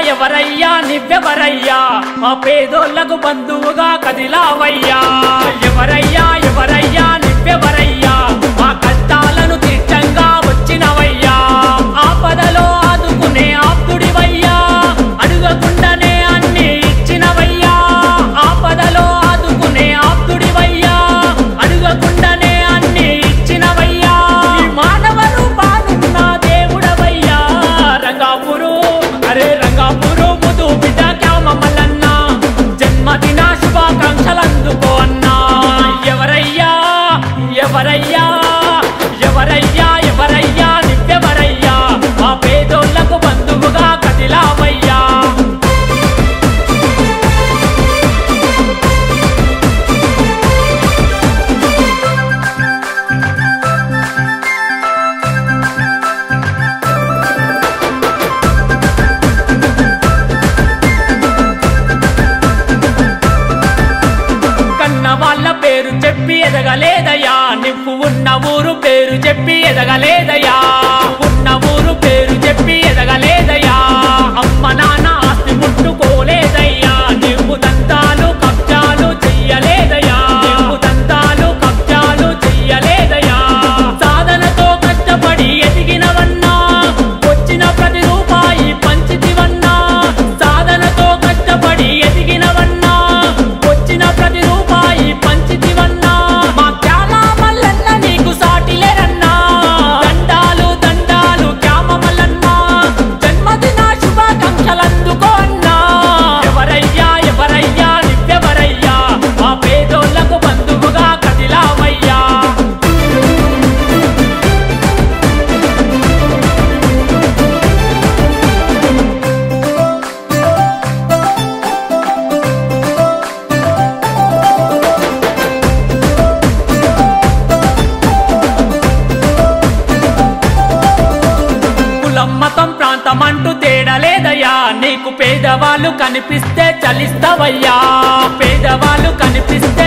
ఎవరయ్యా నువ్వెవరయ్యా మా పేదోళ్లకు బంధువుగా కదిలావయ్యా ఎవరయ్యా నువ్వెవరయ్యా మా కష్టాలను తీర్చంగా వచ్చినవయ్యా ఆపదలో ఆదుకునే ఆప్తుడివయ్యా అడుగకుండానే అన్ని ఇచ్చినవయ్యా ఆపదలో ఆదుకునే ఆప్తుడివయ్యా అడుగకుండానే అన్ని ఇచ్చినవయ్యా మానవ రూపానున్న దేవుడవయ్యా రంగాపురు రంగాపురు ముదు బిడ్డ క్యామమల్లన్న జన్మదిన శుభాకాంక్షలందుకో అన్నా ఎవరయ్యా నువ్వెవరయ్యా మా పేదోళ్లకు బంధువుగా కదిలావయ్యా వాళ్ళ పేరు చెప్పి ఎదగలేదయా నువ్వు ఉన్న ఊరు పేరు చెప్పి ఎదగలేదయా ఉన్న ఊరు పేరు చెప్పి ఎదగలేదయా అమ్మ నాన్న ఆస్తి ముట్టుకోలేదయ్యా నువ్వు దంతాలు కబ్జాలు చెయ్యలేదయా నువ్వు దంతాలు కబ్జాలు చెయ్యలేదయా సాధనతో కష్టపడి ఎదిగినవన్నా వచ్చిన ప్రతి రూపాయి పంచితివన్నా సాధనతో కష్టపడి ఎదిగినవన్నా వచ్చిన ప్రతి రూపాయి పంచితివన్నా మా క్యామమల్లన్న నీకు సాటిలేరన్నా దండాలు క్యామమల్లన్న జన్మదిన శుభాకాంక్షలందుకో అన్నా ఎవరయ్యా నువ్వెవరయ్యా మా పేదోళ్లకు బంధువుగా కదిలావయ్యా మతం ప్రాంతం అంటూ తేడలేదయ్యా నీకు పేదవాళ్ళు కనిపిస్తే చలిస్తావయ్యా పేదవాళ్ళు కనిపిస్తే